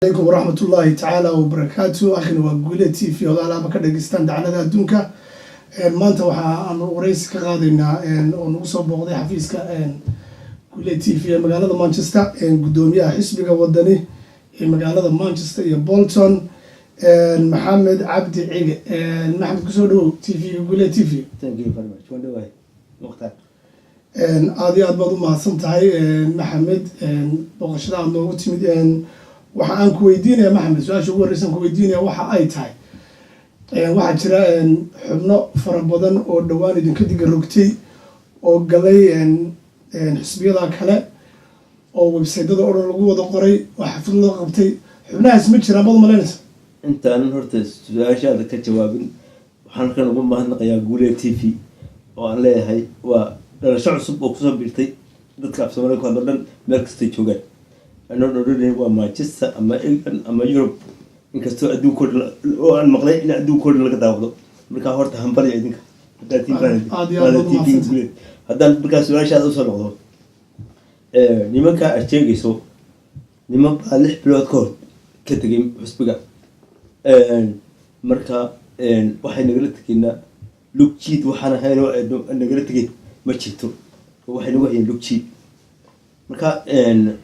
عليكم ورحمة الله تعالى وبركاته. أخي وقولي تي في وضع ما كده جستان دعنا ذا دونك ما أنت وح أنا ورئيس كقاضينا ونوصل بوضع حفيز كأن قولي تي في مقالة مانشستر قدومية حسب جودني مقالة مانشستر يا بولتون محمد عبد عيق محمد كسودو تي في قولي تي في. Thank you very much. وين واي مختار. هذه أضبط ما صنتهاي محمد بقشنا عم نوتي مدين waxaan ku weydiinayaa maxamed su'aasha ugu horreysan ku weydiinaya waxa ay tahay waxaa jira xubno fara badan oo dhawaan idinka diga rogtay oo galay xisbiyada kale oo website-dada oo dhan lagu wada qoray oo xaflad loo qabtay xubnahaas ma jiraan baad malaynaysa intaanan horta su-aashaada ka jawaabin waxaan kan ugu mahadnaqayaa Guule TV oo aan leeyahay waa dhalasho cusub oo kusoo biirtay dadka af Soomaaliya ku hadla dhan meel kasta joogaan أنا نقول waa Manchester ama England ama Europe inkastoo adduunka oo aan maqlay in adduunka laga daawado marka horta hambal idinka haddaan markaa su-aashaada usoo noqdo nimanka aad sheegayso niman baa 6 bilood ka hor ka tegay xusbiga marka waxay nagala tegaynaa lugjiid waxaan ahaynoo nagala tegay ma jirto waxay nagu hayeen lugjiid marka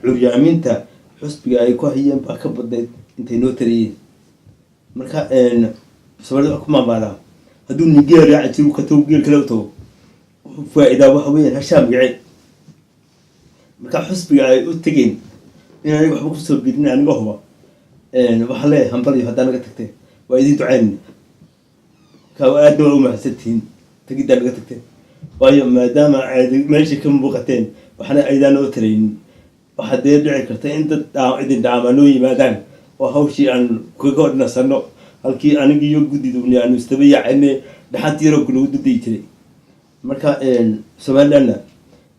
curyaaminta xusbiga ay ku hayeen baa ka badnayd intay noo tariyeen marka Soomaalida ku maamulaa hadduu Nigeria ajiru ka tago geel kale u tago faa'iido waxa weeyaan hashaam gacay marka xusbiga ay u tageen inay waxba ku soo bidin aniga huba waxa leeyahay hambal iyo haddana naga tagtay waa idin ducayn ka aad u mahadsantiin tagida naga tagtay waayo maadaama ay meesha ka muuqateen waxana aydan oo tarayn waxa dhici karta in dad idin dhaamanoo yimaadaan oo hawshii aan kaga odnasano halkii aniga iyo gudiduna aan istabayacane dhaxantiiro kulu dudii jiray marka Soomaaliland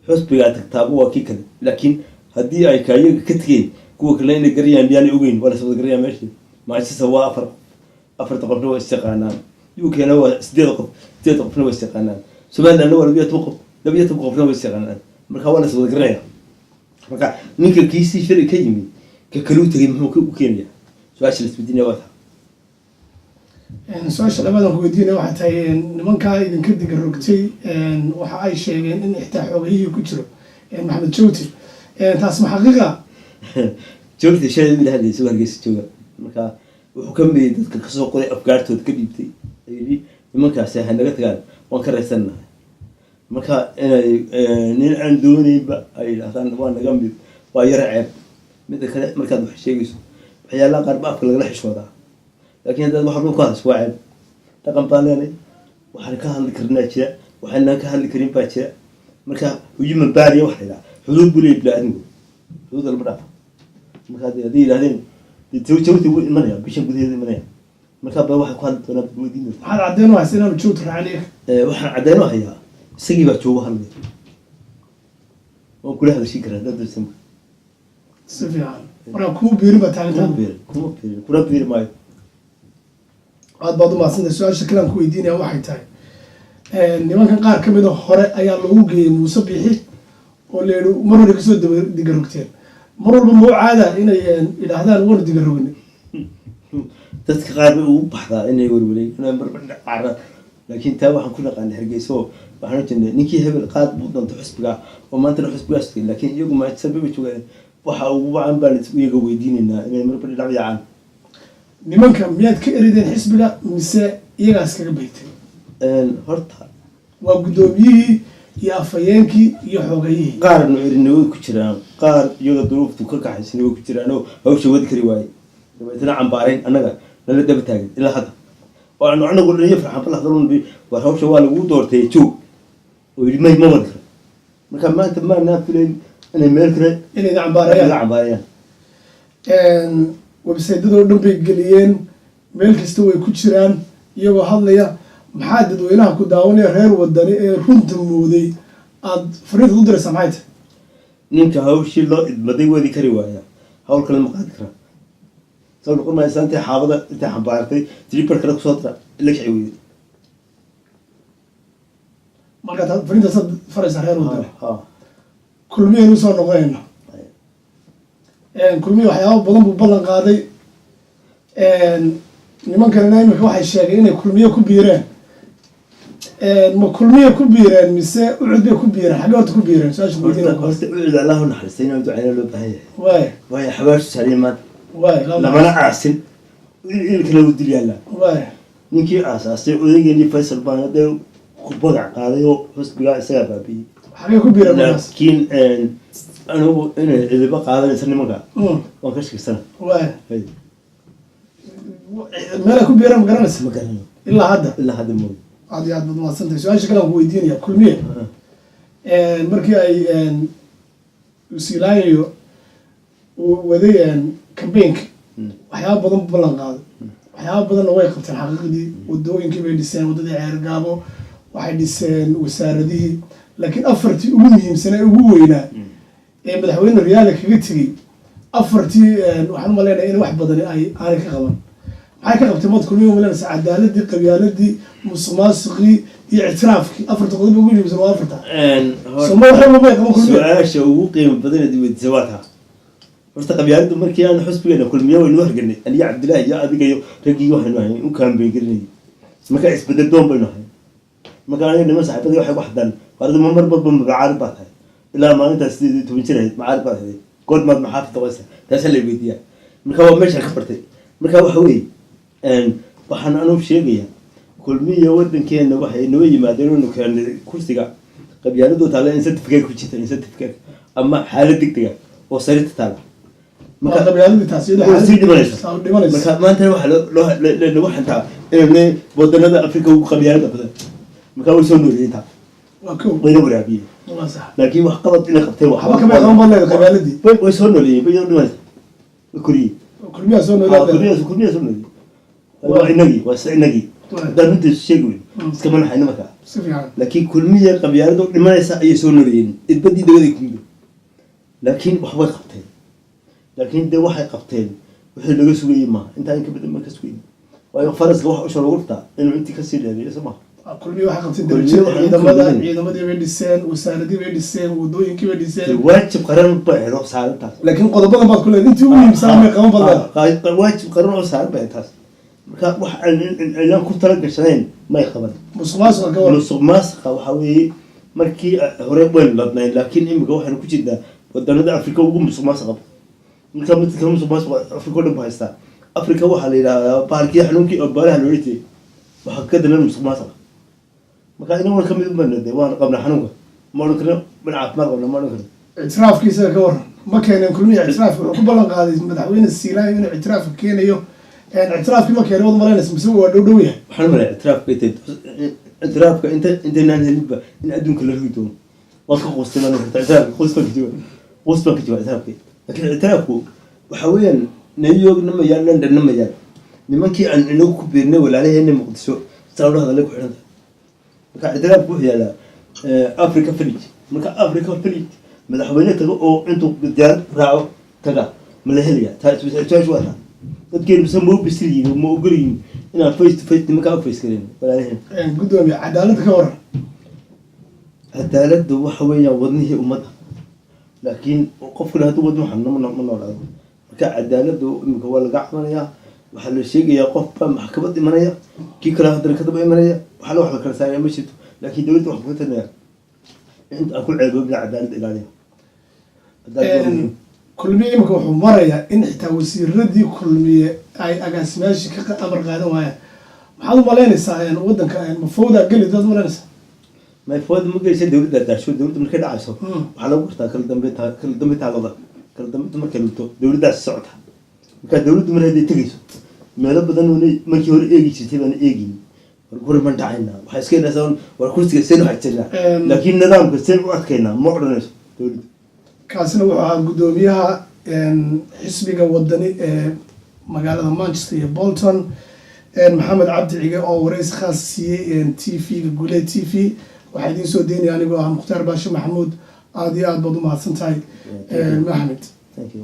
xusbiga tagtaabo waa kii kale laakiin haddii ay kaayaga ka tageen kuwa kale inay gariyaan biyaan ogeyn wala soo gariyaan meesha Manchester waa afar qofna waa istiqaanaan UK-na waa 8 qofna waa istiqaanaan Soomaaliland waa 12 qofna waa istiqaanaan marka wala soo garaya marka ninka kiisi shir ka yimid ka kale tagay muxuu ku keenaya su'aasha isbedinaya wata su'aasha labadan ku weydiinaya waxa tahay nimanka idinka diga rogtay waxa ay sheegeen in ixtaa xoogayii ku jiro maxamed jawti taas ma xaqiiqa jawti shay ilaahay soo hargeysa jooga marka wuxuu ka mid dadka ka soo qoray afgaartood ka dhiibtay ayii nimankaas ay naga tagaan waan ka reesanahay marka inay nin aan doonayba ay yiraahdaan waa naga mid waa yar ceeb mid kale markaad wax sheegayso waxyaalaha qaar baafka laga xishoodaa laakiin dad wax lagu kaas waa ceeb dhaqan baalanay waxaan ka hadli karnaa jira waxaan ka hadli karin baa jira marka human baariya wax ila xuduud bulay bilaadin xuduud albada marka hadii yiraahdeen jawti wuu imanaya bishan gudaheeda imanaya marka baa waxa ku hadli doonaa wadiin waxaad cadeen u haysaa inuu jawti raacay waxaan cadeen u hayaa isagii baa jooga halmay oo kula hadashii kara dad san si fiican marka ku biirin ba taageerada kula biir maayo aad baad u maasantay su'aasha kale aan ku weydiinaya waxay tahay nimankan qaar ka mid ah hore ayaa loogu geeyay Muuse Bixi oo leeyahay mar hore ka soo diga rogteen mar walba ma caada inay ilaahdaan war diga rognay dadka qaar u baxdaa inay warwareeg inay marba qaar laakiin taa waxaan ku naqaan Hargeyso waxaan jirnay ninkii hebel qaad buu doonto xisbiga oo maanta xisbigaas laakiin iyagu ma sabab joogaan waxa ugu wacan baan iyaga weydiinaynaa inay marba dhacayaan nimanka miyaad ka erideen xisbiga mise iyagaas kaga baytay horta waa gudoomiyihii iyo afayeenkii iyo xoogayihii qaarna erinay ku jiraan qaar iyaga duruuftu ka kaxaysanay ku jiraan oo hawsha wadi kari waayay dabeetana cambaareen anaga nala daba taagan ilaa hadda وأنا أقول لي يفرح بالله ضروري بي وهو شوال وودور تيجو ويرمي ما مدخل مكان ما أنت ما نافلين أنا ملكنا إني نعم باريان نعم باريان وبسيدو دم بيجليين ملك استوى كوتشران يو هذا محدد وينها كداوني غير وداني رنت مودي أد فريد غدر سمعت نينك هاوشي لا بدي ودي كريوايا هاول كلام قادرة سو نقول ما إنسان حافظة أنت حبارتي تجيب بركلك صوتها ليش عيوي ما قد فريد صد فرز غير وداني كل مين وصل نقينا كل مين وحياة بدن ببلن قاضي nimankanina imika waxay sheegeen inay kulmiye ku biireen ma kulmiye ku biireen mise ucud bay ku biireen xagee horta ku biireen su-aasha weydiina horta ucud allahu naxariistay inaan ducayna loo baahan yahay waay waayo xabaashu saariin maanta waay lamana caasin ilkana u dil yaallaa waay ninkii aasaasay odaygeenii faysal baana dee ku bagac qaaday oo xusbigaa isagaa baabiyey xagee ku biireen markaas laakiin anigu inay cidiba qaadanaysa nimanka waan ka shakirsana waay meelay ku biireen ma garanaysa ma garanayo ilaa hadda mooy aad iyo aad baad mahadsantahay su-aasha kale aan ku weydiinaya kulmiye markii ay usilaayayo uu waday cambaynka waxyaaba badan bu ballan qaaday waxyaaba badanna way qabteen xaqiiqdii wadooyinkii bay dhiseen waddadii ceergaabo waxay dhiseen wasaaradihii laakiin afartii ugu muhiimsan ee ugu weynaa ee madaxweyne riyaale kaga tegey afartii waxaan umaleynaya in wax badani ay aanay ka qaban maxay ka qabtay mad kulmiye umalenaysa cadaaladii qabyaaladii musuqmaasuqii iyo ictiraafkii afarta qodob ugu muhiimsan waa afarta soma waxba may qaban kulmiye su-aasha ugu qiimo badan ee weydiisay waa taa horta qabyaaladu markii aan xusbigeena kulmiye waynu harganay aniga cabdillaahi iyo adiga iyo raggii waxaynu ahay u kaambeyn gelinayay marka isbedel doon baynu ahay marka aniga niman saaxiibadii waxay ku xadaan warada mar badba macaarib baa tahay ilaa maalintaas 18 jir ahayd macaarib baa tahay good maad maxaafid qoysa taas la weydiiyaa marka waa meesha ka bartay marka waxa weeye waxaan anu sheegayaa kulmiye wadankeena waxay noo yimaadeen inuu keenay kursiga qabyaaladu taala in certificate ku jirta in certificate ama xaalad degdeg ah oo sariirta taala marka qabyaaladii taasi marka maanta waxa loo xantaa inay wadanada Afrika ugu qabyaalada badan marka way soo nooleeyeen way waraabiyeen laakiin wax qabad inay qabtay waxba kama qaban badan qabyaaladii way soo nooleeyeen bay dhimaysa kulmiye soo nooleeyeen waa inagii darunta sheegay iska manaxayna marka laakiin kulmiye qabyaaladu dhimanaysa ay soo nooleeyeen idbadii dawladda kulmiye laakiin wax way qabteen laakiin de waxay qabteen wixii laga sugayay ma inta in ka badan ma ka sugayay waayo faraska wax u soo lugta inuu intii ka sii dheereeyo sama kulmiye waxa qabteen dawladda ciidamadii bay dhiseen wasaaradii bay dhiseen wadooyinkii bay dhiseen waajib qaran bay xiro saarantaas laakiin qodobadan baad ku leedahay intii ugu muhiimsan ma qaban badan waajib qaran oo saaran bay taas marka wax aan ku tala gashanayn may qaban musuqmaasuqa waxa weeye markii hore weyn ladnayn laakiin imika waxaan ku jirnaa wadanada Afrika ugu musuqmaasuqa marka mid kale musuqmaasuqa Afrika oo dhan ba haysta Afrika waxa la yiraahdaa bahalkii xanuunkii oo baalaha loo dhigay waxa ka dalan musuqmaasuqa marka inuu war kamid ma leeyahay waan qabna xanuunka ma oran karo ma caafimaad qabna ma oran karo ictiraafkiisa ka waran ma keeneen kulmiye ictiraaf wuxuu ku ballan qaaday madaxweyne Siilaayo inuu ictiraaf keenayo اعترافك ما كان وضع مالنا مسوي ودوية. حنا اعترافك انت نان هلبة ان ادون كل هيدون. واسكو قصتنا اعتراف قصتك جوا. قصتك جوا اعترافك. لكن اعترافه وحويا نيوغ نما يال لندن نما يال. nimankii aan inagu ku biirnay walaalaheenna Muqdisho sabab hada la ku xiran marka اعتراف wuxuu yaalaa Africa Village marka Africa Village madaxweyne tago oo intuu diyaar raaco taga ma la helayaa taas waa dadkeen samuu bisriin ma ogolin inaan face to face nimanka face karin walaalaheen gudoomiye cadaaladda ka waran cadaaladdu waxa weeyaan wadnihii ummadda laakiin qofkuna hadduu wadno waxan ma noolaado marka cadaaladdu imika waa laga camanayaa waxa la sheegayaa qofba maxkamad imanaya kii kale hadana ka daba imanaya waxa la kala saaraya ma jirto laakiin dawladdu wax ku tanaya inta ku ceebo bila cadaalad ilaaliya kulmiye imika wuxuu marayaa in xitaa wasiiradii kulmiye ay agaasimayaashii ka amar qaadan waayaan maxaad u malaynaysaa wadanka mafowda geli dad malaynaysaa mafowda ma gelisay dawladda daasho dawladda markay dhacayso waxaa lagu gartaa kala dambe taalada kala dambe markay lunto dawladdaas socota marka dawladdu mar haday tegayso meelo badan oo markii hore eegi jirtay baan eegin war man dhacayna waxa iska inaasan war kursiga seen waxa jirna laakiin nidaamka seen u adkayna ma odhanayso dawladdu kaasina wuxuu ahaa gudoomiyaha xisbiga wadani ee magaalada Manchester iyo Bolton maxamed cabdi cige oo wareysi khaas siiyay TV-ga Gule TV waxa idin soo deynay anigoo ah Mukhtaar Baasha Maxamuud aad iyo aad baad u mahadsantahay maxamed thank you